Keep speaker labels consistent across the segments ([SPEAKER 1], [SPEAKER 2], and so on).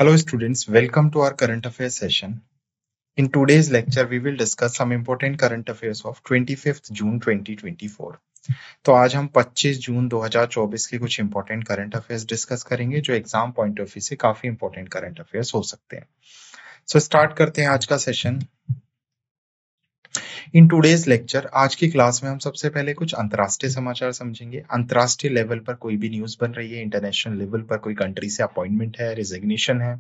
[SPEAKER 1] Hello students, welcome to our current affairs session. In today's lecture, we will discuss some important current affairs of 25th June 2024. तो आज हम 25 जून 2024 के कुछ important current affairs discuss करेंगे जो exam point of view से काफी important current affairs हो सकते हैं. So स्टार्ट करते हैं आज का सेशन. इन टूडेज लेक्चर, आज की क्लास में हम सबसे पहले कुछ अंतर्राष्ट्रीय समाचार समझेंगे. अंतर्राष्ट्रीय लेवल पर कोई भी न्यूज बन रही है, इंटरनेशनल लेवल पर कोई कंट्री से अपॉइंटमेंट है, रिजिग्नेशन है,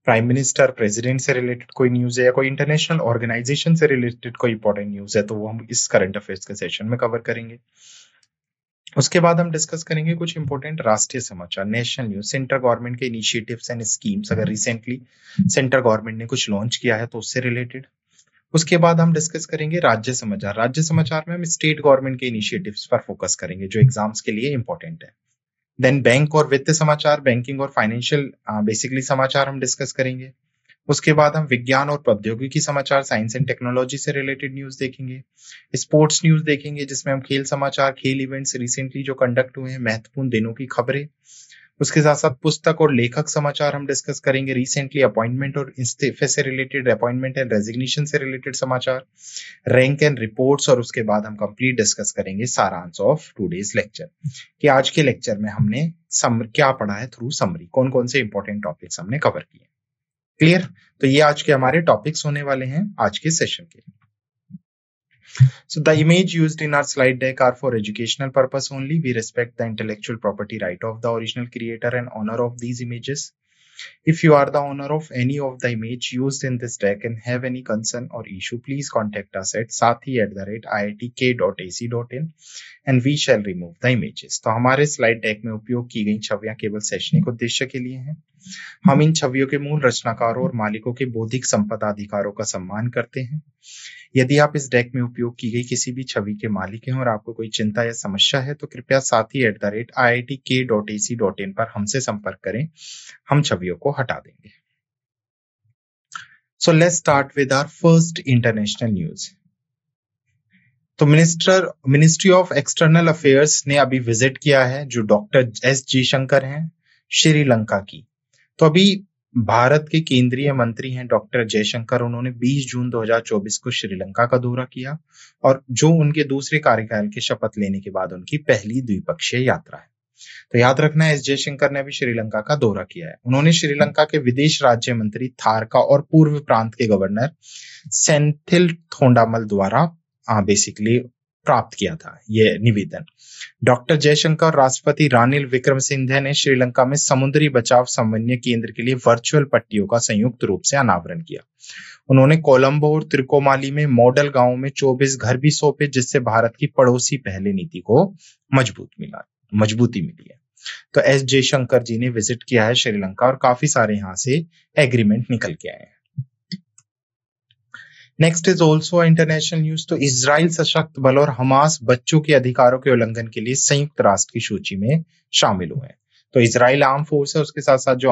[SPEAKER 1] प्राइम मिनिस्टर, प्रेसिडेंट से रिलेटेड कोई न्यूज है या कोई इंटरनेशनल ऑर्गेनाइजेशन से रिलेटेड कोई इंपॉर्टेंट न्यूज है, तो वो हम इस करंट अफेयर्स के सेशन में कवर करेंगे. उसके बाद हम डिस्कस करेंगे कुछ इंपॉर्टेंट राष्ट्रीय समाचार, नेशनल न्यूज, सेंट्रल गवर्नमेंट के इनिशिएटिव्स एंड स्कीम्स, अगर रिसेंटली सेंट्रल गवर्नमेंट ने कुछ लॉन्च किया है तो उससे रिलेटेड. उसके बाद हम डिस्कस करेंगे राज्य समाचार. राज्य समाचार में हम स्टेट गवर्नमेंट के इनिशिएटिव्स पर फोकस करेंगे जो एग्जाम्स के लिए इंपॉर्टेंट है. देन बैंक और वित्त समाचार, बैंकिंग और फाइनेंशियल बेसिकली समाचार हम डिस्कस करेंगे. उसके बाद हम विज्ञान और प्रौद्योगिकी समाचार, साइंस एंड टेक्नोलॉजी से रिलेटेड न्यूज देखेंगे. स्पोर्ट्स न्यूज देखेंगे जिसमें हम खेल समाचार, खेल इवेंट्स रिसेंटली जो कंडक्ट हुए हैं, महत्वपूर्ण दिनों की खबरें. उसके साथ साथ पुस्तक और लेखक समाचार हम डिस्कस करेंगे. रिसेंटली अपॉइंटमेंट और इस्तीफे से रिलेटेड, अपॉइंटमेंट एंड रेजिग्नेशन से रिलेटेड समाचार, रैंक एंड रिपोर्ट्स. और उसके बाद हम कंप्लीट डिस्कस करेंगे सारांश ऑफ टुडेज लेक्चर कि आज के लेक्चर में हमने क्या पढ़ा है थ्रू समरी, कौन कौन से इंपॉर्टेंट टॉपिक्स हमने कवर किए. क्लियर? तो ये आज के हमारे टॉपिक्स होने वाले हैं आज के सेशन के. So the image used in our slide deck are for educational purpose only. We respect the intellectual property right of the original creator and honor of these images. If you are the owner of any of the image used in this deck and have any concern or issue, please contact us at sathi@iitk.ac.in and we shall remove the images. तो हमारे slide deck में उपयोग की गई छवियां केवल शैक्षणिक उद्देश्य के लिए हैं. हम इन छवियों के मूल रचनाकारों और मालिकों के बौद्धिक संपदा अधिकारों का सम्मान करते हैं. यदि आप इस डेक में उपयोग की गई किसी भी छवि के मालिक हैं और आपको कोई चिंता या समस्या है तो कृपया sathi@iitk.ac.in पर हमसे संपर्क करें, हम छवियों को हटा देंगे. So let's start with our first international news. तो मिनिस्ट्री ऑफ एक्सटर्नल अफेयर्स ने अभी विजिट किया है जो डॉक्टर एस जयशंकर हैं, श्रीलंका की. तो अभी भारत के केंद्रीय मंत्री हैं डॉक्टर जयशंकर, उन्होंने 20 जून 2024 को श्रीलंका का दौरा किया और जो उनके दूसरे कार्यकाल के शपथ लेने के बाद उनकी पहली द्विपक्षीय यात्रा है. तो याद रखना, एस जयशंकर ने अभी श्रीलंका का दौरा किया है. उन्होंने श्रीलंका के विदेश राज्य मंत्री थारका और पूर्व प्रांत के गवर्नर सेंथिल थोंडामल द्वारा बेसिकली प्राप्त किया था ये निवेदन. डॉक्टर जयशंकर और राष्ट्रपति रानिल विक्रमसिंघे ने श्रीलंका में समुद्री बचाव समन्वय केंद्र के लिए वर्चुअल पट्टियों का संयुक्त रूप से अनावरण किया. उन्होंने कोलंबो और त्रिकोमाली में मॉडल गांवों में 24 घर भी सौंपे जिससे भारत की पड़ोसी पहले नीति को मजबूती मिली है. तो एस जयशंकर जी ने विजिट किया है श्रीलंका और काफी सारे यहाँ से एग्रीमेंट निकल के आए हैं. Next is also international news. तो इजराइल सशक्त बल और हमास बच्चों के अधिकारों के उल्लंघन के लिए संयुक्त राष्ट्र की सूची में शामिल हुए हैं. तो इजराइल आर्म फोर्स है, उसके साथ साथ जो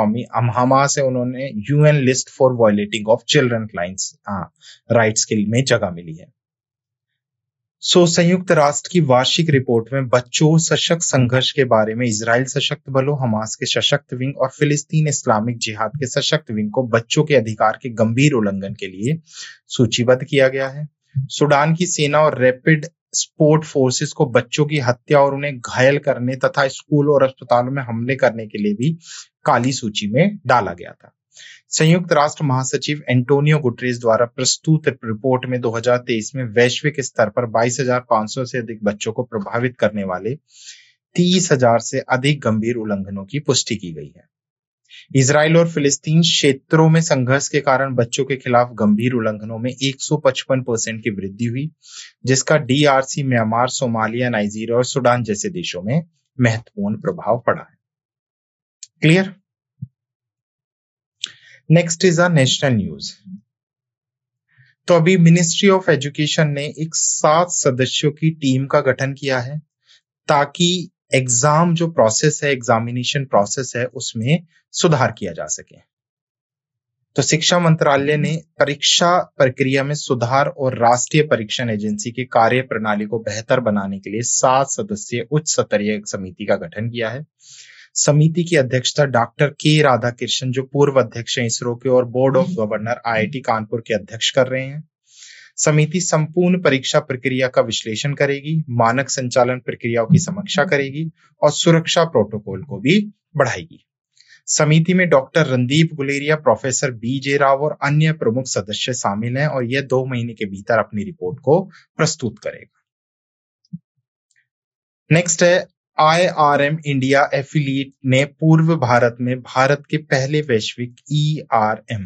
[SPEAKER 1] हमास है उन्होंने UN list for violating of children rights के में जगह मिली है. संयुक्त राष्ट्र की वार्षिक रिपोर्ट में बच्चों सशक्त संघर्ष के बारे में इजराइल सशक्त बलों, हमास के सशक्त विंग और फिलिस्तीन इस्लामिक जिहाद के सशक्त विंग को बच्चों के अधिकार के गंभीर उल्लंघन के लिए सूचीबद्ध किया गया है. सूडान की सेना और रैपिड सपोर्ट फोर्सेस को बच्चों की हत्या और उन्हें घायल करने तथा स्कूलों और अस्पतालों में हमले करने के लिए भी काली सूची में डाला गया था. संयुक्त राष्ट्र महासचिव एंटोनियो गुटरेस द्वारा प्रस्तुत रिपोर्ट में 2023 में वैश्विक स्तर पर 22,500 से अधिक बच्चों को प्रभावित करने वाले 30,000 से अधिक गंभीर उल्लंघनों की पुष्टि की गई है. इजराइल और फिलिस्तीन क्षेत्रों में संघर्ष के कारण बच्चों के खिलाफ गंभीर उल्लंघनों में 155% की वृद्धि हुई जिसका डीआरसी, म्यांमार, सोमालिया, नाइजीरिया और सूडान जैसे देशों में महत्वपूर्ण प्रभाव पड़ा है. Clear? Next is a national news. तो अभी मिनिस्ट्री ऑफ एजुकेशन ने एक 7 सदस्यों की टीम का गठन किया है ताकि एग्जाम जो प्रोसेस है, एग्जामिनेशन प्रोसेस है, उसमें सुधार किया जा सके. तो शिक्षा मंत्रालय ने परीक्षा प्रक्रिया में सुधार और राष्ट्रीय परीक्षण एजेंसी की कार्य प्रणाली को बेहतर बनाने के लिए 7 सदस्यीय उच्च स्तरीय समिति का गठन किया है. समिति की अध्यक्षता डॉक्टर के राधाकृष्णन, जो पूर्व अध्यक्ष हैं इसरो के और board of governor IIT Kanpur के अध्यक्ष कर रहे हैं। समिति संपूर्ण परीक्षा प्रक्रिया का विश्लेषण करेगी, मानक संचालन प्रक्रियाओं की समीक्षा करेगी और सुरक्षा प्रोटोकॉल को भी बढ़ाएगी। समिति में doctor Randeep Guleria, professor BJ. Rao और अन्य प्रमुख सदस्य शामिल हैं और यह 2 महीने के भीतर अपनी रिपोर्ट को प्रस्तुत करेगा। नेक्स्ट है IRM इंडिया एफिलिएट ने पूर्व भारत में भारत के पहले वैश्विक ERM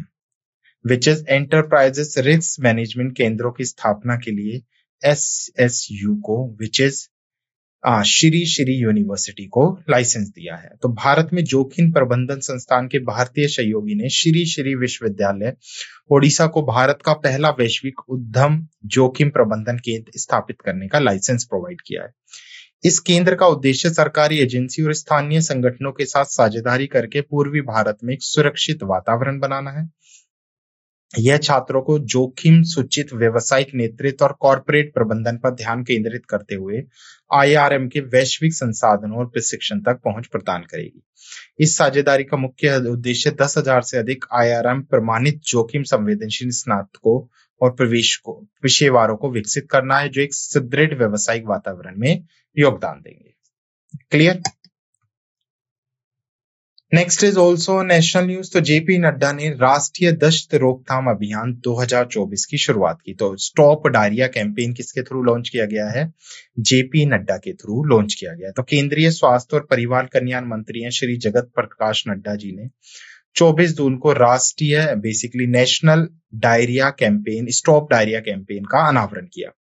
[SPEAKER 1] which is enterprises risk management केंद्रों की स्थापना के लिए SSU को which is Shri Shri university को लाइसेंस दिया है। तो भारत में जोखिम प्रबंधन संस्थान के भारतीय सहयोगी ने श्री श्री विश्वविद्यालय ओडिशा को भारत का पहला वैश्विक उद्यम जोखिम प्रबंधन केंद्र स्थापित करने का लाइसेंस प्रोवाइड किया है। इस केंद्र का उद्देश्य सरकारी एजेंसी और स्थानीय संगठनों के साथ साझेदारी करके पूर्वी भारत में एक सुरक्षित वातावरण बनाना है। यह छात्रों को जोखिम सूचित व्यावसायिक नेतृत्व और कॉर्पोरेट प्रबंधन पर ध्यान केंद्रित करते हुए IRM के वैश्विक संसाधनों और प्रशिक्षण तक पहुंच प्रदान करेगी। इस साझेदारी का मुख्य उद्देश्य 10,000 से अधिक IRM प्रमाणित जोखिम संवेदनशील स्नातकों और पेशेवरों को विकसित करना है, जो एक सुदृढ़ व्यावसायिक वातावरण में योगदान देंगे। Clear? Next is also national news. तो जेपी नड्डा ने राष्ट्रीय दस्त रोकथाम अभियान 2024 की शुरुआत की। तो स्टॉप डायरिया कैंपेन किसके थ्रू लॉन्च किया गया है? जेपी नड्डा के थ्रू लॉन्च किया गया। तो केंद्रीय स्वास्थ्य और परिवार कल्याण मंत्री हैं श्री जगत प्रकाश नड्डा जी ने 24 जून को राष्ट्रीय basically national diarrhoea campaign, stop diarrhoea campaign का अनावरण किया।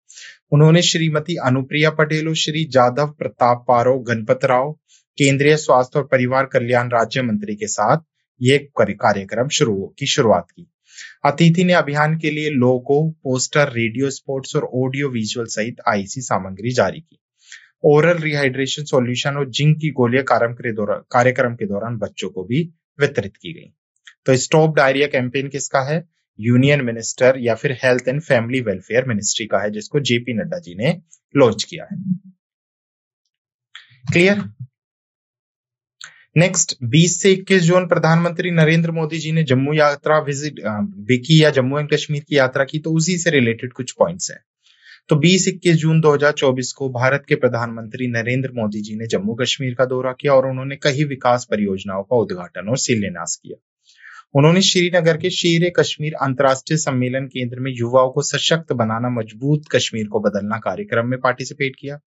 [SPEAKER 1] उन्होंने श्रीमती अनुप्रिया पटेल और श्री जादव प्रताप पारो गणपत राव, केंद्रीय स्वास्थ्य और परिवार कल्याण राज्य मंत्री के साथ ये कार्यक्रम की शुरुआत की। अतिथि ने अभियान के लिए लोगो, पोस्टर, रेडियो स्पॉट्स और ऑडियो विजुअल सहित आईसी सामग्री जारी की। ओरल रिहाइड्रेशन सॉल्यूशन और जिंक की गोलियां कार्यक्रम के दौरान बच्चों को भी वितरित की गई। तो स्टॉप डायरिया कैंपेन किसका है? यूनियन मिनिस्टर या फिर health and family welfare ministry का है, जिसको जेपी नड्डा जी ने लॉन्च किया है। क्लियर? नेक्स्ट 20 से 21 जून प्रधानमंत्री नरेंद्र मोदी जी ने जम्मू यात्रा की या जम्मू एंड कश्मीर की यात्रा की, तो उसी से रिलेटेड कुछ पॉइंट्स हैं। तो 20-21 जून 2024 को भारत के प्रधानमंत्री नरेंद्र मोदी जी ने जम्मू कश्मीर का दौरा किया और उन्होंने कई विकास परियोजनाओं का उद्घाटन और शिलान्यास किया। उन्होंने श्रीनगर के शेर कश्मीर अंतर्राष्ट्रीय सम्मेलन केंद्र में युवाओं को सशक्त बनाना, मजबूत कश्मीर को बदलना कार्यक्रम में पार्टिसिपेट किया।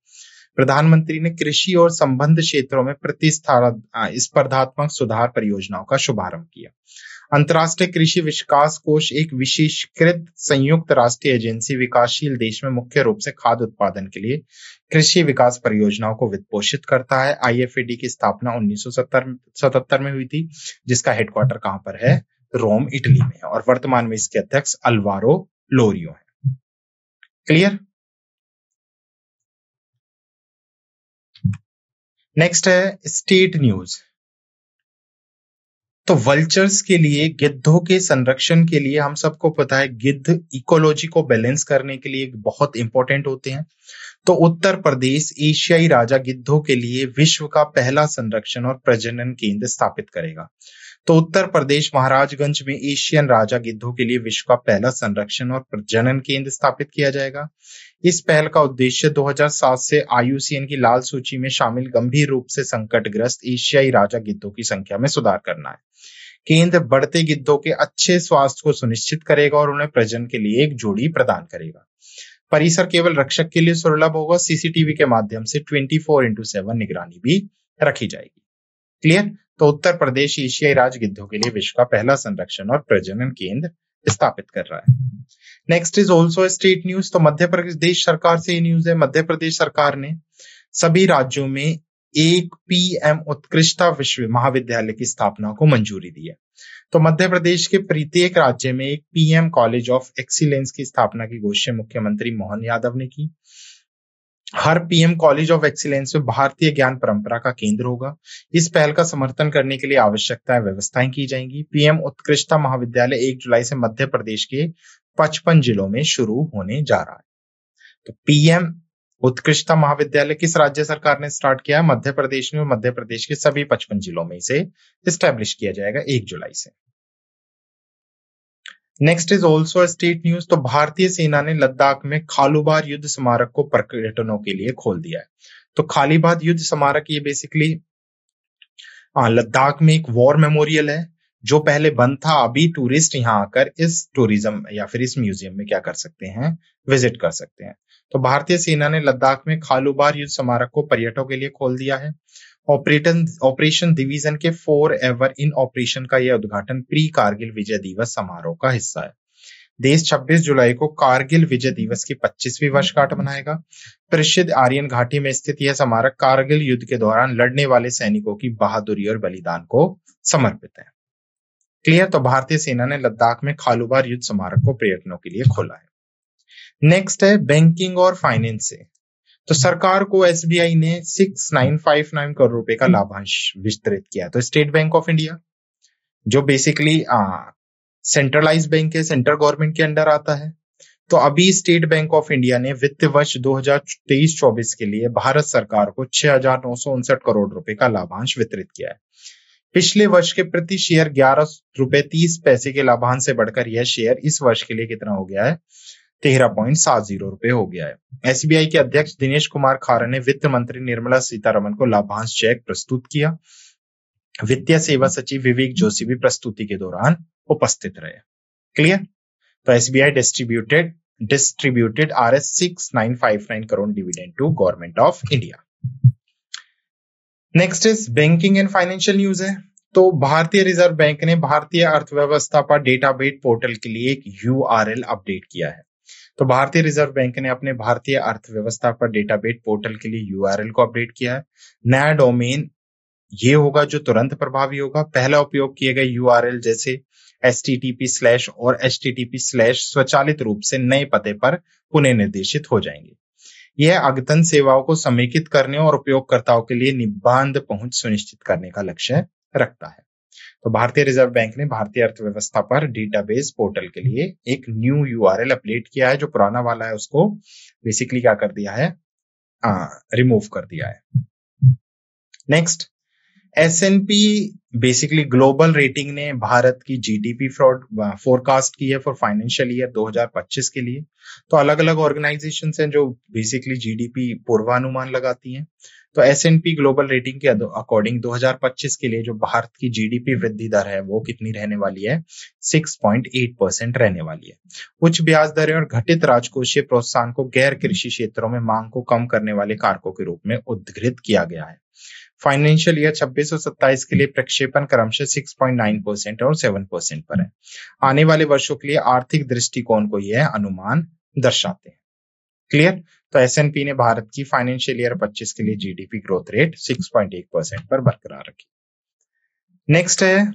[SPEAKER 1] प्रधानमंत्री ने कृषि और संबद्ध क्षेत्रों में स्पर्धात्मक सुधार परियोजनाओं का शुभारंभ किया। अंतर्राष्ट्रीय कृषि विकास कोष एक विशेषकृत संयुक्त राष्ट्रीय एजेंसी विकासशील देश में मुख्य रूप से खाद्य उत्पादन के लिए कृषि विकास परियोजनाओं को वित्त पोषित करता है। IFAD की स्थापना 1977 में हुई थी, जिसका हेडक्वार्टर कहां पर है? रोम, इटली में है और वर्तमान में इसके अध्यक्ष अल्वारो लोरियो है। क्लियर? नेक्स्ट है स्टेट न्यूज। तो वल्चर्स के लिए, गिद्धों के संरक्षण के लिए, हम सबको पता है गिद्ध इकोलॉजी को बैलेंस करने के लिए बहुत इंपॉर्टेंट होते हैं। तो उत्तर प्रदेश एशियाई राजा गिद्धों के लिए विश्व का पहला संरक्षण और प्रजनन केंद्र स्थापित करेगा। तो उत्तर प्रदेश महाराजगंज में एशियन राजा गिद्धों के लिए विश्व का पहला संरक्षण और प्रजनन केंद्र स्थापित किया जाएगा। इस पहल का उद्देश्य 2007 से IUCN की लाल सूची में शामिल गंभीर रूप से संकटग्रस्त एशियाई राजा गिद्धों की संख्या में सुधार करना है। केंद्र बढ़ते गिद्धों के अच्छे स्वास्थ्य को सुनिश्चित करेगा और उन्हें प्रजनन के लिए एक जोड़ी प्रदान करेगा। परिसर केवल रक्षक के लिए सुलभ होगा। CCTV के माध्यम से 24/7 निगरानी भी रखी जाएगी। क्लियर? तो उत्तर प्रदेश एशियाई राज गिद्धों के लिए विश्व का पहला संरक्षण और प्रजनन केंद्र स्थापित कर रहा है। Next is also state news. तो मध्य प्रदेश सरकार से ये न्यूज है। मध्य प्रदेश सरकार ने सभी राज्यों में एक PM उत्कृष्टता विश्व महाविद्यालय की स्थापना को मंजूरी दी है। तो मध्य प्रदेश के प्रत्येक राज्य में एक PM कॉलेज ऑफ एक्सीलेंस की स्थापना की घोषणा मुख्यमंत्री मोहन यादव ने की। हर PM कॉलेज ऑफ एक्सीलेंस में भारतीय ज्ञान परंपरा का केंद्र होगा। इस पहल का समर्थन करने के लिए आवश्यकताएं व्यवस्थाएं की जाएंगी। PM उत्कृष्टता महाविद्यालय 1 जुलाई से मध्य प्रदेश के 55 जिलों में शुरू होने जा रहा है। तो PM उत्कृष्टता महाविद्यालय किस राज्य सरकार ने स्टार्ट किया? मध्य प्रदेश में, और मध्य प्रदेश के सभी 55 जिलों में इसे एस्टेब्लिश किया जाएगा 1 जुलाई से। Next is also state news. तो भारतीय सेना ने लद्दाख में खालूबार युद्ध स्मारक को पर्यटकों के लिए खोल दिया है। तो खालीबाद युद्ध स्मारक ये बेसिकली लद्दाख में एक वॉर मेमोरियल है जो पहले बंद था। अभी टूरिस्ट यहाँ आकर इस टूरिज्म या फिर इस म्यूजियम में क्या कर सकते हैं? विजिट कर सकते हैं। तो भारतीय सेना ने लद्दाख में खालूबार युद्ध स्मारक को पर्यटकों के लिए खोल दिया है। ऑपरेशन डिवीजन के 4 एवर इन ऑपरेशन का यह उद्घाटन प्री कारगिल विजय दिवस समारोह का हिस्सा है। देश 26 जुलाई को कारगिल विजय दिवस की 25वीं वर्षगांठ मनाएगा। प्रसिद्ध आर्यन घाटी में स्थित यह स्मारक कारगिल युद्ध के दौरान लड़ने वाले सैनिकों की बहादुरी और बलिदान को समर्पित है। क्लियर? तो भारतीय सेना ने लद्दाख में खालूबार युद्ध स्मारक को पर्यटकों के लिए खोला है। नेक्स्ट है बैंकिंग और फाइनेंस से। तो सरकार को एसबीआई ने 6959 करोड़ रुपए का लाभांश वितरित किया। तो स्टेट बैंक ऑफ इंडिया जो बेसिकली सेंट्रलाइज बैंक है, सेंट्रल गवर्नमेंट के अंडर आता है। तो अभी स्टेट बैंक ऑफ इंडिया ने वित्त वर्ष 2023-24 के लिए भारत सरकार को 6,959 करोड़ रुपए का लाभांश वितरित किया है। पिछले वर्ष के प्रति शेयर 11 रुपए 30 पैसे के लाभांश से बढ़कर यह शेयर इस वर्ष के लिए कितना हो गया है? 13.70 रुपए हो गया है। एसबीआई के अध्यक्ष दिनेश कुमार खारा ने वित्त मंत्री निर्मला सीतारमण को लाभांश चेक प्रस्तुत किया। वित्तीय सेवा सचिव विवेक जोशी भी प्रस्तुति के दौरान उपस्थित रहे। क्लियर? तो SBI distributed Rs 6959 crore dividend to government of India. Next is banking and financial news है। तो भारतीय रिजर्व बैंक ने भारतीय अर्थव्यवस्था पर डेटाबेस पोर्टल के लिए एक URL अपडेट किया है। तो भारतीय रिजर्व बैंक ने अपने भारतीय अर्थव्यवस्था पर डेटाबेस पोर्टल के लिए URL को अपडेट किया है। नया डोमेन ये होगा जो तुरंत प्रभावी होगा। पहला उपयोग किए गए URL जैसे http/ और http/ स्वचालित रूप से नए पते पर पुनः निर्देशित हो जाएंगे। यह अद्यतन सेवाओं को समेकित करने और उपयोगकर्ताओं के लिए निबंध पहुंच सुनिश्चित करने का लक्ष्य रखता है। तो भारतीय रिजर्व बैंक ने भारतीय अर्थव्यवस्था पर डेटाबेस पोर्टल के लिए एक न्यू URL अपडेट किया है। जो पुराना वाला है उसको बेसिकली क्या कर दिया है? रिमूव कर दिया है। Next, S&P basically global rating ने भारत की जीडीपी फोरकास्ट की है फॉर फाइनेंशियल ईयर 2025 के लिए। तो अलग अलग ऑर्गेनाइजेशंस हैं जो बेसिकली जीडीपी पूर्वानुमान लगाती हैं। तो S&P ग्लोबल रेटिंग के अकॉर्डिंग 2025 के लिए जो भारत की जीडीपी वृद्धि दर है वो कितनी रहने वाली है? 6.8% रहने वाली है। उच्च ब्याज दरें और घटित राजकोषीय प्रोत्साहन को गैर कृषि क्षेत्रों में मांग को कम करने वाले कारकों के रूप में उद्धृत किया गया है। फाइनेंशियल ईयर 26 और 27 के लिए प्रक्षेपण क्रमशः 6.9% और 7% पर है। आने वाले वर्षों के लिए आर्थिक दृष्टिकोण को यह अनुमान दर्शाते हैं। क्लियर? तो S&P ने भारत की फाइनेंशियल ईयर 25 के लिए जीडीपी ग्रोथ रेट 6.1% पर बरकरार रखी। नेक्स्ट है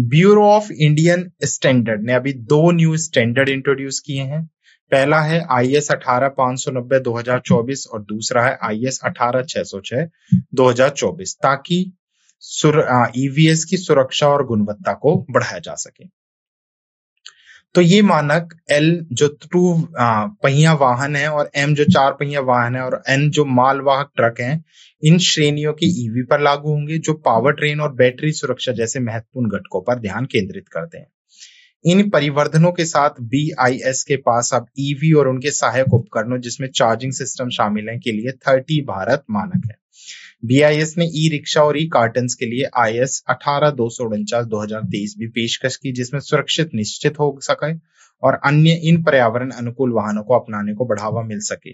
[SPEAKER 1] ब्यूरो ऑफ इंडियन स्टैंडर्ड ने अभी 2 न्यू स्टैंडर्ड इंट्रोड्यूस किए हैं। पहला है IS 18590 2024 और दूसरा है IS 18606 2024 ताकि EVS की सुरक्षा और गुणवत्ता को बढ़ाया जा सके। तो ये मानक L जो 2 पहिया वाहन है और M जो 4 पहिया वाहन है और N जो मालवाहक ट्रक हैं, इन श्रेणियों के EV पर लागू होंगे जो पावर ट्रेन और बैटरी सुरक्षा जैसे महत्वपूर्ण घटकों पर ध्यान केंद्रित करते हैं। इन परिवर्धनों के साथ BIS के पास अब EV और उनके सहायक उपकरणों जिसमें चार्जिंग सिस्टम शामिल है के लिए 30 भारत मानक है। BIS ने ई रिक्शा और ई कार्टन्स के लिए IS 18249 2023 भी पेशकश की जिसमें सुरक्षित निश्चित हो सके और अन्य इन पर्यावरण अनुकूल वाहनों को अपनाने को बढ़ावा मिल सके।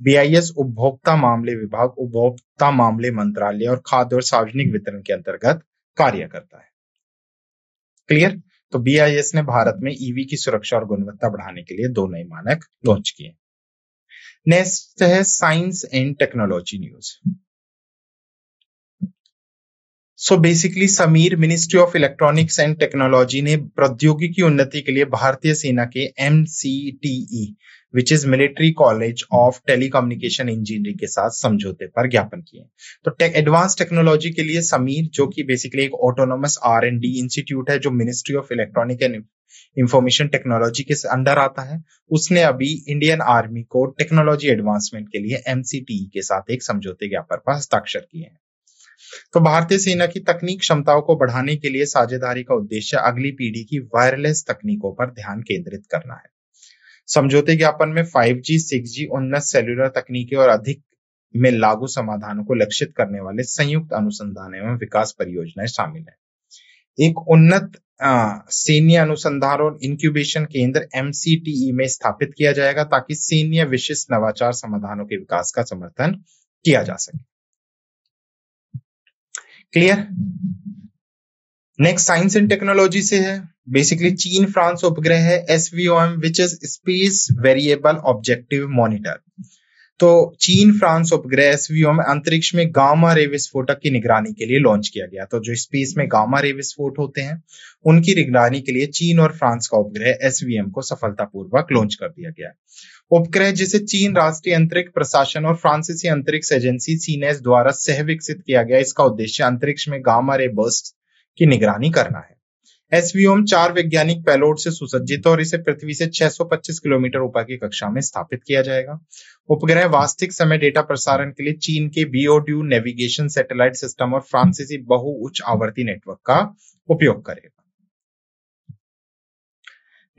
[SPEAKER 1] BIS उपभोक्ता मामले विभाग, उपभोक्ता मामले मंत्रालय और खाद्य और सार्वजनिक वितरण के अंतर्गत कार्य करता है। क्लियर? तो BIS ने भारत में EV की सुरक्षा और गुणवत्ता बढ़ाने के लिए 2 नए मानक लॉन्च किए। नेक्स्ट है science and technology news. So basically Sameer ministry of electronics and technology ने प्रौद्योगिकी उन्नति के लिए भारतीय सेना के MCTE which is military college of telecommunication engineering के साथ समझौते पर ज्ञापन किए। तो एडवांस टेक्नोलॉजी के लिए समीर, जो कि बेसिकली एक ऑटोनोमस R&D इंस्टीट्यूट है जो ministry of electronic and information technology के अंडर आता है, उसने अभी इंडियन आर्मी को टेक्नोलॉजी एडवांसमेंट के लिए MCTE के साथ एक समझौते ज्ञापन पर हस्ताक्षर किए हैं। तो भारतीय सेना की तकनीक क्षमताओं को बढ़ाने के लिए साझेदारी का उद्देश्य अगली पीढ़ी की वायरलेस तकनीकों पर ध्यान केंद्रित करना है। समझौते ज्ञापन में 5G, 6G, उन्नत सेल्युलर तकनीकें और अधिक में लागू समाधानों को लक्षित करने वाले संयुक्त अनुसंधान एवं विकास परियोजनाएं शामिल है। एक उन्नत सैन्य अनुसंधान और इंक्यूबेशन केंद्र MCTE में स्थापित किया जाएगा ताकि सैन्य विशिष्ट नवाचार समाधानों के विकास का समर्थन किया जा सके। Clear? Next science and technology से है। बेसिकली चीन फ्रांस उपग्रह है SVOM which is space variable objective monitor. तो चीन फ्रांस उपग्रह SVOM अंतरिक्ष में गामा रे विस्फोटक की निगरानी के लिए लॉन्च किया गया। तो जो स्पेस में गामा रे विस्फोट होते हैं उनकी निगरानी के लिए चीन और फ्रांस का उपग्रह SVM को सफलतापूर्वक लॉन्च कर दिया गया। उपग्रह जिसे चीन राष्ट्रीय अंतरिक्ष प्रशासन और फ्रांसीसी अंतरिक्ष एजेंसी CNES द्वारा सह विकसित किया गया। इसका उद्देश्य अंतरिक्ष में गामा रे बर्स्ट की निगरानी करना है। SVOM 4 वैज्ञानिक पेलोड से सुसज्जित और इसे पृथ्वी से 625 किलोमीटर ऊपर की कक्षा में स्थापित किया जाएगा। उपग्रह वास्तविक समय डेटा प्रसारण के लिए चीन के BODU नेविगेशन सैटेलाइट सिस्टम और फ्रांसीसी बहु उच्च आवर्ती नेटवर्क का उपयोग करेगा।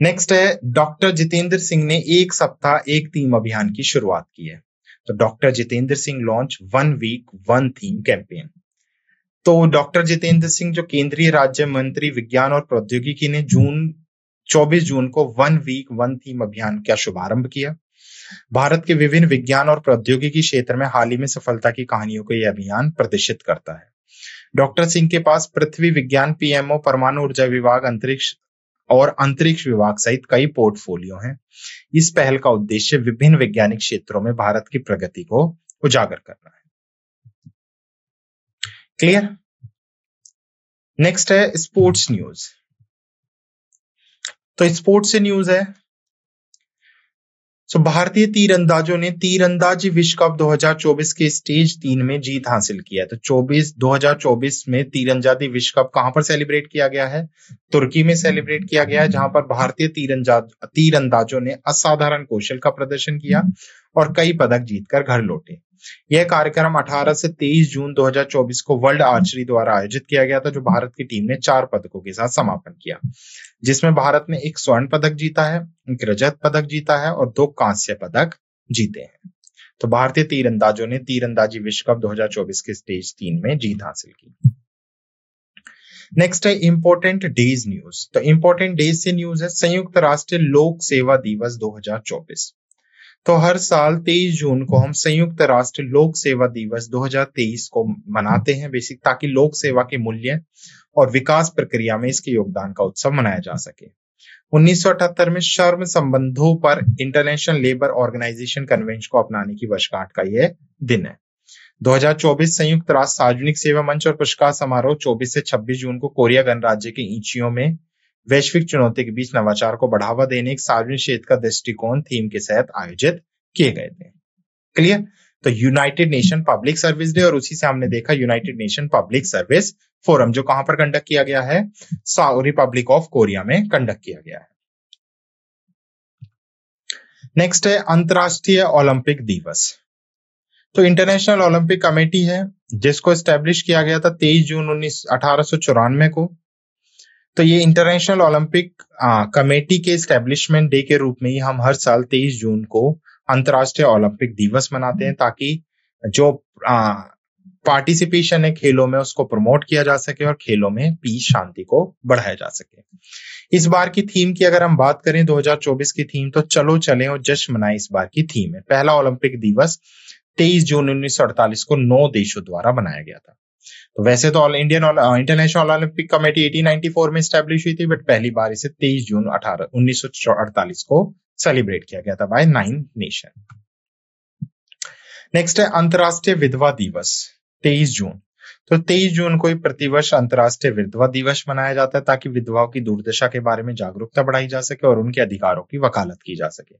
[SPEAKER 1] नेक्स्ट है डॉक्टर जितेंद्र सिंह ने एक सप्ताह एक थीम अभियान की शुरुआत की है। तो doctor Jitendra Singh launch 1 week 1 theme campaign. तो डॉक्टर जितेंद्र सिंह जो केंद्रीय राज्य मंत्री विज्ञान और प्रौद्योगिकी ने 24 जून को 1 वीक 1 थीम अभियान का शुभारंभ किया। भारत के विभिन्न विज्ञान और प्रौद्योगिकी क्षेत्र में हाल ही में सफलता की कहानियों को यह अभियान प्रदर्शित करता है। डॉक्टर सिंह के पास पृथ्वी विज्ञान PMO, परमाणु ऊर्जा विभाग, अंतरिक्ष विभाग सहित कई पोर्टफोलियो हैं। इस पहल का उद्देश्य विभिन्न वैज्ञानिक क्षेत्रों में भारत की प्रगति को उजागर करना है। क्लियर? नेक्स्ट है स्पोर्ट्स न्यूज। तो स्पोर्ट्स से न्यूज है। भारतीय तीरंदाजों ने तीरंदाजी विश्व कप 2024 के स्टेज 3 में जीत हासिल किया है। तो 2024 में तीरंदाजी विश्व कप कहां पर सेलिब्रेट किया गया है? तुर्की में सेलिब्रेट किया गया है, जहां पर भारतीय तीरंदाजों ने असाधारण कौशल का प्रदर्शन किया और कई पदक जीतकर घर लौटे। यह कार्यक्रम 18 से 23 जून 2024 को वर्ल्ड आर्चरी द्वारा आयोजित किया गया था, जो भारत की टीम ने 4 पदकों के साथ समापन किया, जिसमें भारत ने 1 स्वर्ण पदक जीता है, 1 रजत पदक जीता है और 2 कांस्य पदक जीते हैं। तो भारतीय तीरंदाजों ने तीरंदाजी विश्व कप 2024 के स्टेज 3 में जीत हासिल की। नेक्स्ट है इंपॉर्टेंट डेज न्यूज। तो इंपॉर्टेंट डेज से न्यूज है संयुक्त राष्ट्र लोक सेवा दिवस 2024। तो हर साल 23 जून को हम संयुक्त राष्ट्र लोक सेवा दिवस 2023 को मनाते हैं, बेसिक ताकि लोक सेवा के मूल्य और विकास प्रक्रिया में इसके योगदान का उत्सव मनाया जा सके। 1978 में श्रम संबंधों पर इंटरनेशनल लेबर ऑर्गेनाइजेशन कन्वेंशन को अपनाने की वर्षगांठ का यह दिन है। 2024 संयुक्त राष्ट्र सार्वजनिक सेवा मंच और पुरस्कार समारोह 24 से 26 जून को कोरिया गणराज्य के इचियो में वैश्विक चुनौती के बीच नवाचार को बढ़ावा देने एक सार्वजनिक क्षेत्र का दृष्टिकोण थीम के साथ आयोजित किए गए थे। क्लियर? तो United nation public service day और उसी से हमने देखा United nation public service forum, जो कहां पर कंडक्ट किया गया है? रिपब्लिक ऑफ कोरिया में कंडक्ट किया गया है। नेक्स्ट है अंतरराष्ट्रीय ओलंपिक दिवस। तो इंटरनेशनल ओलंपिक कमेटी है जिसको एस्टेब्लिश किया गया था 23 जून 1894 को। तो ये इंटरनेशनल ओलंपिक कमेटी के एस्टेब्लिशमेंट डे के रूप में ही हम हर साल 23 जून को अंतरराष्ट्रीय ओलंपिक दिवस मनाते हैं, ताकि जो पार्टिसिपेशन है खेलों में उसको प्रमोट किया जा सके और खेलों में पीस शांति को बढ़ाया जा सके। इस बार की थीम की अगर हम बात करें 2024 की थीम, तो चलो चलें और जश्न मनाएं इस बार की थीम है। पहला ओलंपिक दिवस 23 जून 1948 को 9 देशों द्वारा बनाया गया था। तो वैसे तो इंटरनेशनल ओलंपिक कमेटी 1894 में स्टैब्लिश हुई थी, बट पहली बार इसे 23 जून 1948 को सेलिब्रेट किया गया था बाय 9 नेशन। नेक्स्ट है अंतरराष्ट्रीय विधवा दिवस 23 जून। तो 23 जून को ही प्रतिवर्ष अंतर्राष्ट्रीय विधवा दिवस मनाया जाता है ताकि विधवाओं की दुर्दशा के बारे में जागरूकता बढ़ाई जा सके और उनके अधिकारों की वकालत की जा सके।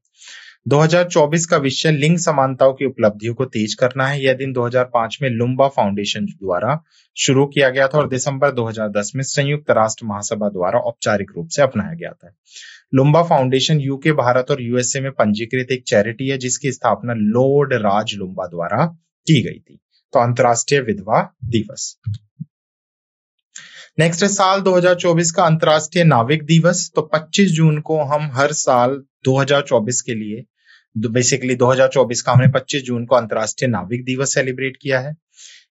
[SPEAKER 1] 2024 का विषय लिंग समानताओं की उपलब्धियों को तेज करना है। यह दिन 2005 में लुम्बा फाउंडेशन द्वारा शुरू किया गया था और दिसंबर 2010 में संयुक्त राष्ट्र महासभा द्वारा औपचारिक रूप से अपनाया गया था। लुम्बा फाउंडेशन यूके, भारत और यूएसए में पंजीकृत एक चैरिटी है जिसकी स्थापना लॉर्ड राज लुम्बा द्वारा की गई थी। तो अंतर्राष्ट्रीय विधवा दिवस। नेक्स्ट है साल 2024 का अंतर्राष्ट्रीय नाविक दिवस। तो 25 जून को हम हर साल 2024 के लिए बेसिकली 2024 का हमने 25 जून को अंतर्राष्ट्रीय नाविक दिवस सेलिब्रेट किया है।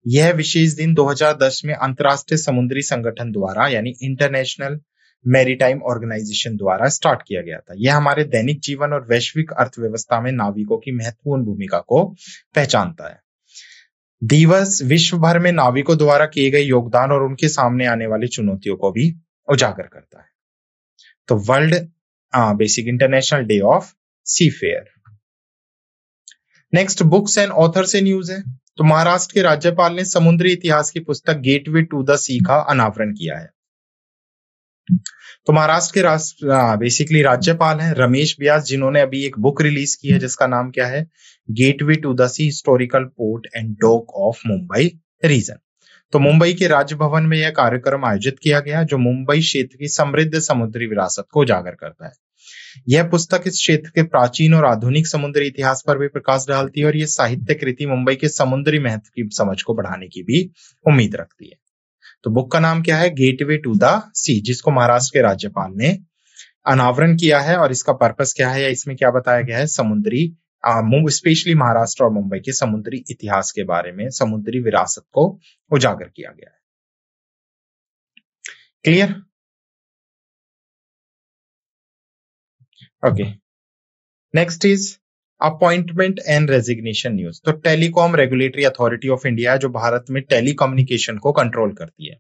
[SPEAKER 1] यह विशेष दिन 2010 में अंतर्राष्ट्रीय समुद्री संगठन द्वारा यानी इंटरनेशनल मैरीटाइम ऑर्गेनाइजेशन द्वारा स्टार्ट किया गया था। यह हमारे दैनिक जीवन और वैश्विक अर्थव्यवस्था में नाविकों की महत्वपूर्ण भूमिका को पहचानता है। दिवस विश्व भर में नाविकों द्वारा किए गए योगदान और उनके सामने आने वाली चुनौतियों को भी उजागर करता है। तो world basic international day of seafarer. Next books and author से न्यूज है। तो महाराष्ट्र के राज्यपाल ने समुद्री इतिहास की पुस्तक गेटवे टू द सी का अनावरण किया है। तो महाराष्ट्र के बेसिकली राज्यपाल हैं रमेश व्यास, जिन्होंने अभी एक बुक रिलीज की है जिसका नाम क्या है, gateway to the sea historical port and dock of Mumbai region. तो मुंबई के राजभवन में यह कार्यक्रम आयोजित किया गया जो मुंबई क्षेत्र की समृद्ध समुद्री विरासत को उजागर करता है। यह पुस्तक इस क्षेत्र के प्राचीन और आधुनिक समुद्री इतिहास पर भी प्रकाश डालती है और यह साहित्य कृति मुंबई के समुद्री महत्व की समझ को बढ़ाने की भी उम्मीद रखती है। तो बुक का नाम क्या है, गेटवे टू द सी, जिसको महाराष्ट्र के राज्यपाल ने अनावरण किया है। और इसका पर्पस क्या है या इसमें क्या बताया गया है, समुद्री स्पेशली महाराष्ट्र और मुंबई के समुद्री इतिहास के बारे में, समुद्री विरासत को उजागर किया गया है। Clear? Okay, next is appointment and resignation news. तो Telecom Regulatory Authority of India जो भारत में टेलीकम्युनिकेशन को कंट्रोल करती है।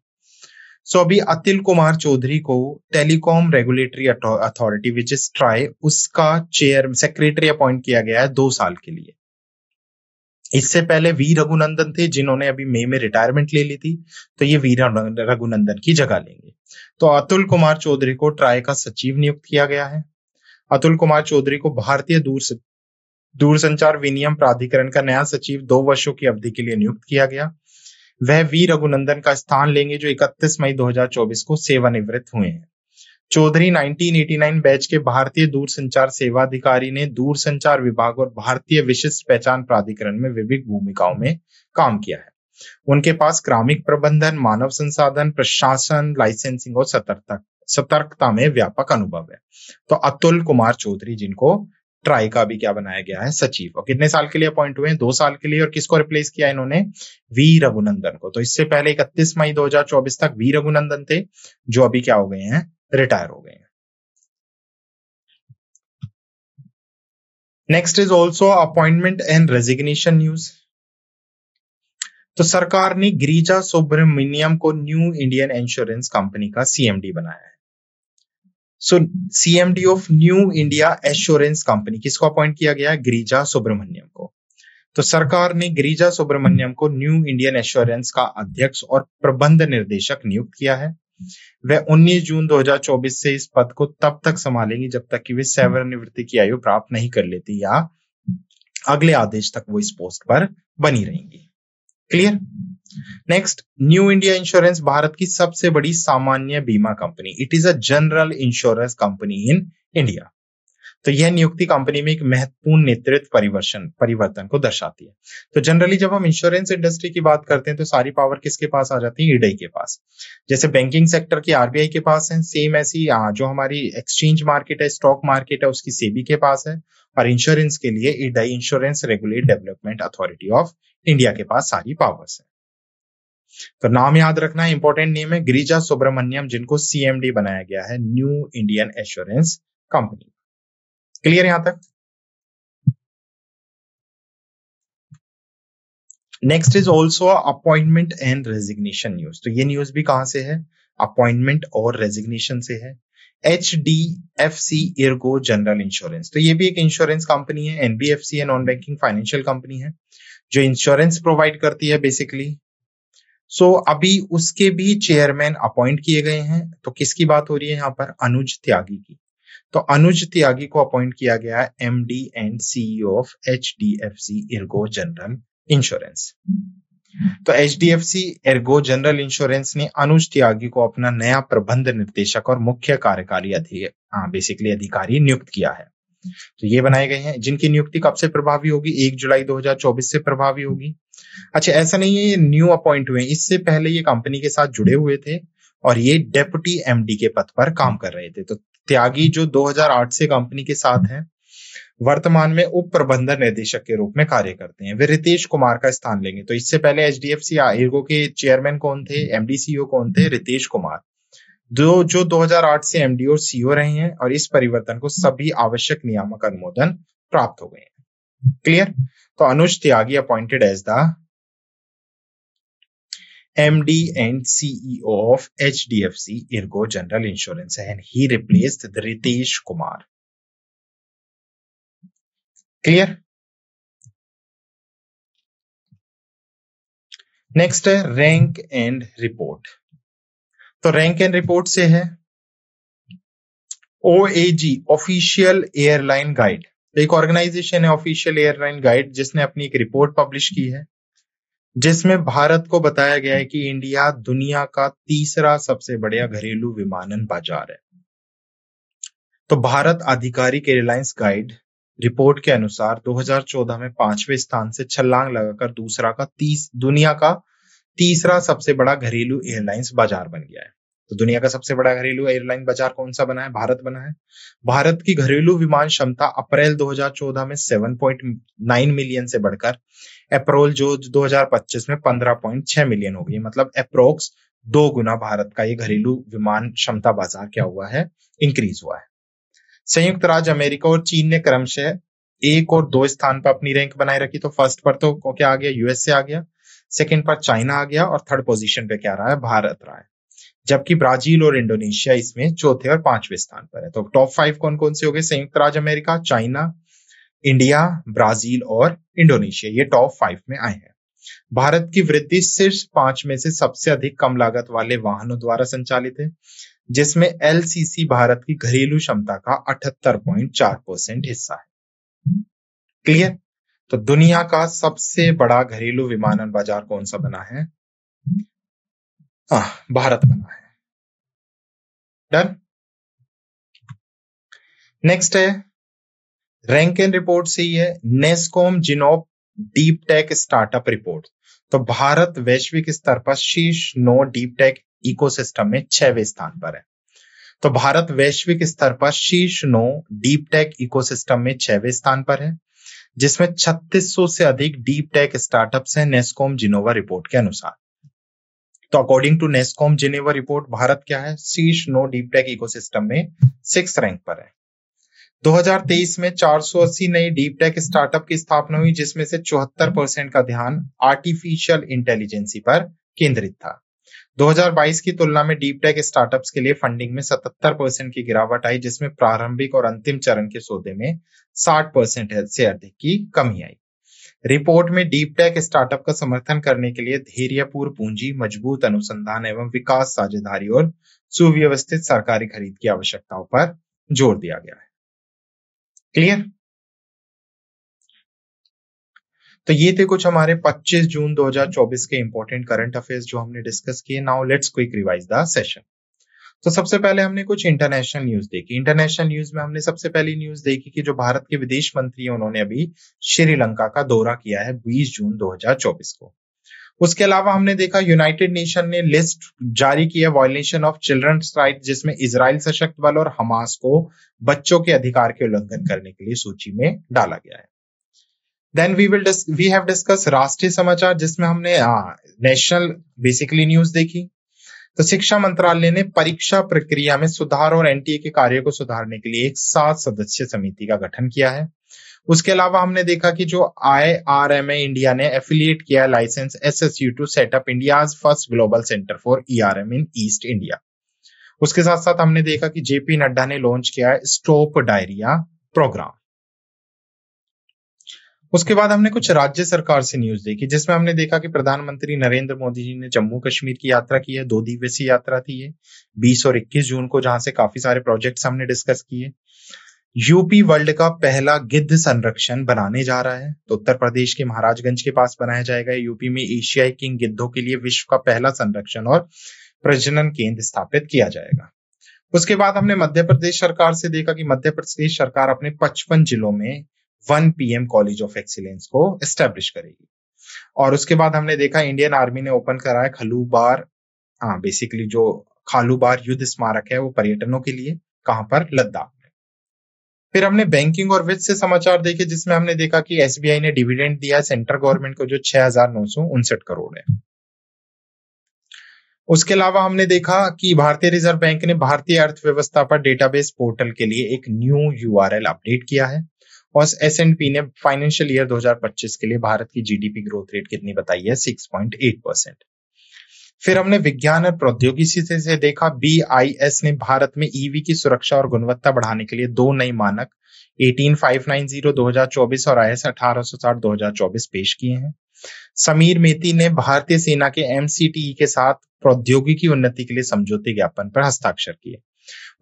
[SPEAKER 1] सो अभी अतिल कुमार चौधरी को telecom Regulatory authority which is try, उसका चेयर सेक्रेटरी अपॉइंट किया गया है 2 साल के लिए। इससे पहले वी रघुनंदन थे जिन्होंने अभी मई में रिटायरमेंट ले ली थी, तो ये वी रघुनंदन की जगह लेंगे। तो अतुल कुमार चौधरी को ट्राई का सचिव नियुक्त किया गया है। अतुल कुमार चौधरी को भारतीय दूरसंचार विनियम प्राधिकरण का नया सचिव 2 वर्षों की अवधि के लिए नियुक्त किया गया। वह वी रघुनंदन का स्थान लेंगे जो 31 मई 2024 को सेवानिवृत्त हुए हैं। चौधरी 1989 बैच के भारतीय दूरसंचार सेवा अधिकारी ने दूरसंचार विभाग और भारतीय विशिष्ट पहचान प्राधिकरण में विभिन्न भूमिकाओं में काम किया है। उनके पास क्रमिक प्रबंधन, मानव संसाधन, प्रशासन, लाइसेंसिंग और सतर्कता में व्यापक अनुभव है। तो अतुल कुमार चौधरी जिनको ट्राई का भी क्या बनाया गया है, सचिव। और कितने साल के लिए अपॉइंट हुए हैं, 2 साल के लिए। और किसको रिप्लेस किया इन्होंने, वी रघुनंदन को। तो इससे पहले 31 मई 2024 तक वी रघुनंदन थे जो अभी क्या हो गए हैं, रिटायर हो गए हैं। Next is also appointment and resignation news. तो सरकार ने गिरिजा सुब्रमण्यम को न्यू इंडियन इंश्योरेंस कंपनी का सीएमडी बनाया है। So CMD of New India Assurance Company किसको अपॉइंट किया गया है, गिरिजा सुब्रमण्यम को। तो सरकार ने गिरिजा सुब्रमण्यम को न्यू इंडियन एश्योरेंस का अध्यक्ष और प्रबंध निर्देशक नियुक्त किया है। वह 19 जून 2024 से इस पद को तब तक संभालेंगी जब तक कि वे सेवानिवृत्ति की आयु प्राप्त नहीं कर लेती या अगले आदेश तक वो इस पोस्ट पर बनी रहेंगी। Clear? Next, new India insurance Bharat की सबसे बड़ी सामान्य बीमा company, it is a general insurance company in India. तो यह नियुक्ति कंपनी में एक महत्वपूर्ण नेतृत्व परिवर्तन को दर्शाती है। तो जनरली जब हम इंश्योरेंस इंडस्ट्री की बात करते हैं तो सारी पावर किसके पास आ जाती है, ईडीआई के पास। जैसे बैंकिंग सेक्टर की आरबीआई के पास है, सेम ऐसी जो हमारी एक्सचेंज मार्केट है, स्टॉक मार्केट है, उसकी सेबी के पास है। और इंश्योरेंस के लिए EDI, insurance regulate development authority of India के पास सारी पावर्स है। तो नाम याद रखना है, इंपॉर्टेंट नेम है गिरिजा सुब्रमण्यम, जिनको सीएमडी बनाया गया है new Indian assurance company. Clear यहां तक? Next is also appointment and resignation news. तो ये न्यूज भी कहां से है, अपॉइंटमेंट और रेजिग्नेशन से है। HDFC इर्गो जनरल इंश्योरेंस, तो ये भी एक इंश्योरेंस कंपनी है, एनबीएफसी है, नॉन बैंकिंग फाइनेंशियल कंपनी है जो इंश्योरेंस प्रोवाइड करती है बेसिकली। सो अभी उसके भी चेयरमैन अपॉइंट किए गए हैं। तो किसकी बात हो रही है यहाँ पर? अनुज त्यागी की। तो अनुज त्यागी को अपॉइंट किया गया है MD and CEO of HDFC Ergo General Insurance. तो एचडीएफसी एर्गो जनरल इंश्योरेंस ने अनुज त्यागी को अपना नया प्रबंध निर्देशक और मुख्य कार्यकारी अधिकारी नियुक्त किया है। तो ये बनाए गए हैं, जिनकी नियुक्ति कब से प्रभावी होगी? 1 जुलाई 2024 से प्रभावी होगी। अच्छा, ऐसा नहीं है ये न्यू अपॉइंट हुए, इससे पहले ये कंपनी के साथ जुड़े हुए थे और ये डेप्यूटी एमडी के पद पर काम कर रहे थे। तो त्यागी जो 2008 से कंपनी के साथ हैं, वर्तमान में उप प्रबंधन निदेशक के रूप में कार्य करते हैं। वे रितेश कुमार का स्थान लेंगे। तो इससे पहले एचडीएफसी इर्गो के चेयरमैन कौन थे? एमडी सीईओ कौन थे? रितेश कुमार, जो 2008 से एमडी और सीईओ रहे हैं, और इस परिवर्तन को सभी आवश्यक नियामक अनुमोदन प्राप्त हो गए हैं। क्लियर? तो Anuj Tyagi appointed as the MD and CEO of HDFC Ergo General Insurance and he replaced the Ritesh Kumar. Clear? Next है रैंक एंड रिपोर्ट। तो रैंक एंड रिपोर्ट से है OAG ऑफिशियल एयरलाइन गाइड। एक ऑर्गेनाइजेशन है official airline guide, जिसने अपनी एक report publish की है, जिसमें भारत को बताया गया है कि इंडिया दुनिया का तीसरा सबसे बड़ा घरेलू विमानन बाजार है। तो भारत आधिकारिक एयरलाइंस गाइड रिपोर्ट के अनुसार 2014 में 5वें स्थान से छलांग लगाकर दुनिया का तीसरा सबसे बड़ा घरेलू एयरलाइंस बाजार बन गया है। तो दुनिया का सबसे बड़ा घरेलू एयरलाइन बाजार कौन सा बना है? भारत बना है। भारत की घरेलू विमान क्षमता अप्रैल 2014 में 7.9 मिलियन से बढ़कर अप्रैल जो 2025 में 15.6 मिलियन हो गई। मतलब अप्रोक्स 2 गुना भारत का ये घरेलू विमान क्षमता बाजार क्या हुआ है? इंक्रीज हुआ है। संयुक्त राज्य अमेरिका और चीन ने क्रमशः 1 और 2 स्थान पर अपनी रैंक बनाए रखी। तो फर्स्ट पर तो क्या आ गया? यूएसए आ गया, सेकंड पर चाइना आ गया, और थर्ड पोजीशन पे क्या रहा है? भारत रहा है। जबकि ब्राजील और इंडोनेशिया इसमें चौथे और 5वें स्थान पर है। तो टॉप 5 कौन कौन से हो गए? संयुक्त राज्य अमेरिका, चाइना, इंडिया, ब्राजील और इंडोनेशिया, ये टॉप 5 में आए हैं। भारत की वृद्धि शीर्ष 5 में से सबसे अधिक कम लागत वाले वाहनों द्वारा संचालित है, जिसमें एलसीसी भारत की घरेलू क्षमता का 78.4% हिस्सा है। क्लियर? तो दुनिया का सबसे बड़ा घरेलू विमानन बाजार कौन सा बना है? भारत बना है। डन। नेक्स्ट है रैंक एंड रिपोर्ट से ही है NASSCOM Zinnov deep tech startup report. तो भारत वैश्विक स्तर पर शीर्ष 9 डीप टेक इकोसिस्टम में 6वें स्थान पर है। तो भारत वैश्विक स्तर पर शीर्ष 9 डीप टेक इकोसिस्टम में 6वें स्थान पर है, जिसमें 3600 से अधिक डीप टेक स्टार्टअप्स हैं नेस्कॉम जिनोवा रिपोर्ट के अनुसार। तो according to NASSCOM Zinnov report Bharat क्या है? शीर्ष 9 डीप टेक इकोसिस्टम में 6th रैंक पर है। 2023 में 480 नई डीप टेक स्टार्टअप की स्थापना हुई, जिसमें से 74% का ध्यान आर्टिफिशियल इंटेलिजेंसी पर केंद्रित था। 2022 की तुलना में डीप टेक स्टार्टअप्स के लिए फंडिंग में 77% की गिरावट आई, जिसमें प्रारंभिक और अंतिम चरण के सौदे में 60% से अधिक की कमी आई। रिपोर्ट में डीप टेक स्टार्टअप का समर्थन करने के लिए धैर्यपूर्ण पूंजी, मजबूत अनुसंधान एवं विकास साझेदारी और सुव्यवस्थित सरकारी खरीद की आवश्यकताओं पर जोर दिया गया है। क्लियर? तो ये थे कुछ हमारे 25 जून 2024 के इंपॉर्टेंट करंट अफेयर्स जो हमने डिस्कस किए। Now let's quick revise the session. तो सबसे पहले हमने कुछ इंटरनेशनल न्यूज देखी। इंटरनेशनल न्यूज में हमने सबसे पहली न्यूज देखी कि जो भारत के विदेश मंत्री हैं उन्होंने अभी श्रीलंका का दौरा किया है 20 जून 2024 को। उसके अलावा हमने देखा यूनाइटेड नेशन ने लिस्ट जारी की है वायलेशन ऑफ चिल्ड्रंस राइट, जिसमें इजराइल सशक्त बल और हमास को बच्चों के अधिकार के उल्लंघन करने के लिए सूची में डाला गया है। देन वी हैव डिस्कस राष्ट्रीय समाचार, जिसमें हमने नेशनल बेसिकली न्यूज देखी। तो शिक्षा मंत्रालय ने परीक्षा प्रक्रिया में सुधार और एनटीए के कार्य को सुधारने के लिए एक 7 सदस्यीय समिति का गठन किया है। उसके अलावा हमने देखा कि जो IRMA इंडिया ने एफिलिएट किया license SSU to set up India's first global centre for ERM in east India. उसके साथ साथ हमने देखा कि JP नड्डा ने लॉन्च किया है स्टॉप डायरिया प्रोग्राम। उसके बाद हमने कुछ राज्य सरकार से न्यूज देखी, जिसमें हमने देखा कि प्रधानमंत्री नरेंद्र मोदी जी ने जम्मू कश्मीर की यात्रा की है। 2 दिवसीय यात्रा थी ये, 20 और 21 जून को, जहां से काफी सारे प्रोजेक्ट्स हमने डिस्कस किए। यूपी वर्ल्ड का पहला गिद्ध संरक्षण बनाने जा रहा है, तो उत्तर प्रदेश के महाराजगंज के पास बनाया जाएगा। यूपी में एशियाई किंग गिद्धों के लिए विश्व का पहला संरक्षण और प्रजनन केंद्र स्थापित किया जाएगा। उसके बाद हमने मध्य प्रदेश सरकार से देखा कि मध्य प्रदेश सरकार अपने 55 जिलों में 1 PM कॉलेज ऑफ एक्सीलेंस को एस्टेब्लिश करेगी। और उसके बाद हमने देखा इंडियन आर्मी ने ओपन कराया खलूबार, बेसिकली जो खालूबार युद्ध स्मारक है वो पर्यटनों के लिए, कहां पर, लद्दाख में। फिर हमने बैंकिंग और वित्त से समाचार देखे, जिसमें हमने देखा कि SBI ने डिविडेंड दिया है सेंट्रल गवर्नमेंट को, जो 6,959 करोड़ है। उसके अलावा हमने देखा कि भारतीय रिजर्व बैंक ने भारतीय अर्थव्यवस्था पर डेटाबेस पोर्टल के लिए एक न्यू URL अपडेट किया है। और S&P ने फाइनेंशियल ईयर 2025 के लिए भारत की GDP ग्रोथ रेट कितनी बताई है, 6.8%। फिर हमने विज्ञान और प्रौद्योगिकी से देखा, BIS ने भारत में EV की सुरक्षा और गुणवत्ता बढ़ाने के लिए 2 नई मानक 18590 2024 और IS 1860 2024 पेश किए हैं। समीर मेती ने भारतीय सेना के MCTE के साथ प्रौद्योगिकी उन्नति के लिए समझौते ज्ञापन पर हस्ताक्षर किए।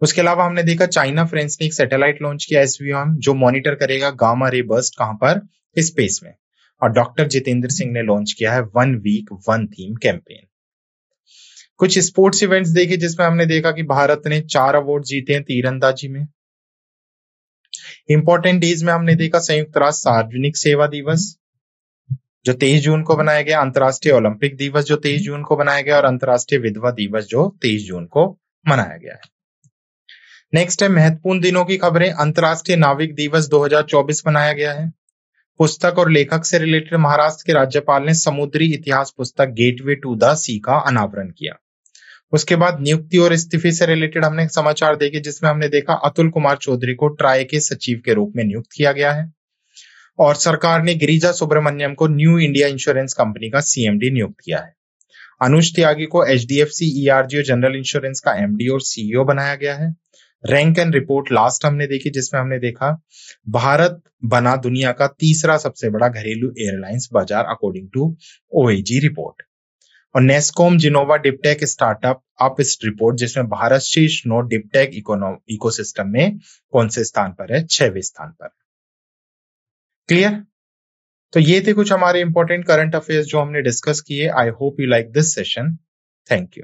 [SPEAKER 1] उसके अलावा हमने देखा चाइना फ्रेंच ने एक सैटेलाइट लॉन्च किया SVM, जो मॉनिटर करेगा गामा रे बर्स्ट, कहां पर, स्पेस में। और डॉक्टर जितेंद्र सिंह ने लॉन्च किया है 1 वीक 1 थीम कैंपेन। कुछ स्पोर्ट्स इवेंट्स देखे, जिसमें हमने देखा कि भारत ने 4 अवार्ड जीते हैं तीरंदाजी में। इंपॉर्टेंट डेज में हमने देखा संयुक्त राष्ट्र सार्वजनिक सेवा दिवस जो 23 जून को बनाया गया, अंतर्राष्ट्रीय ओलंपिक दिवस जो 23 जून को बनाया गया, और अंतर्राष्ट्रीय विधवा दिवस जो 23 जून को मनाया गया है। नेक्स्ट है महत्वपूर्ण दिनों की खबरें। अंतर्राष्ट्रीय नाविक दिवस 2024 मनाया गया है। पुस्तक और लेखक से रिलेटेड महाराष्ट्र के राज्यपाल ने समुद्री इतिहास पुस्तक गेटवे टू द सी का अनावरण किया। उसके बाद नियुक्ति और इस्तीफे से रिलेटेड हमने समाचार देखे, जिसमें हमने देखा अतुल कुमार चौधरी को ट्राई के सचिव के रूप में नियुक्त किया गया है। और सरकार ने गिरिजा सुब्रमण्यम को न्यू इंडिया इंश्योरेंस कंपनी का CMD नियुक्त किया है। अनुज त्यागी को HDFC ERGO जनरल इंश्योरेंस का MD और CEO बनाया गया है। रैंक एंड रिपोर्ट लास्ट हमने देखी, जिसमें हमने देखा भारत बना दुनिया का तीसरा सबसे बड़ा घरेलू एयरलाइंस बाजार अकॉर्डिंग टू OAG रिपोर्ट। और नेस्कॉम जिनोवा डिपटेक स्टार्टअप अप इस रिपोर्ट, जिसमें भारत शीर्ष 9 डिपटेक इकोसिस्टम में कौन से स्थान पर है, 6वें स्थान पर। क्लियर? तो ये थे कुछ हमारे इंपॉर्टेंट करंट अफेयर्स जो हमने डिस्कस किए। I hope you like this session. Thank you.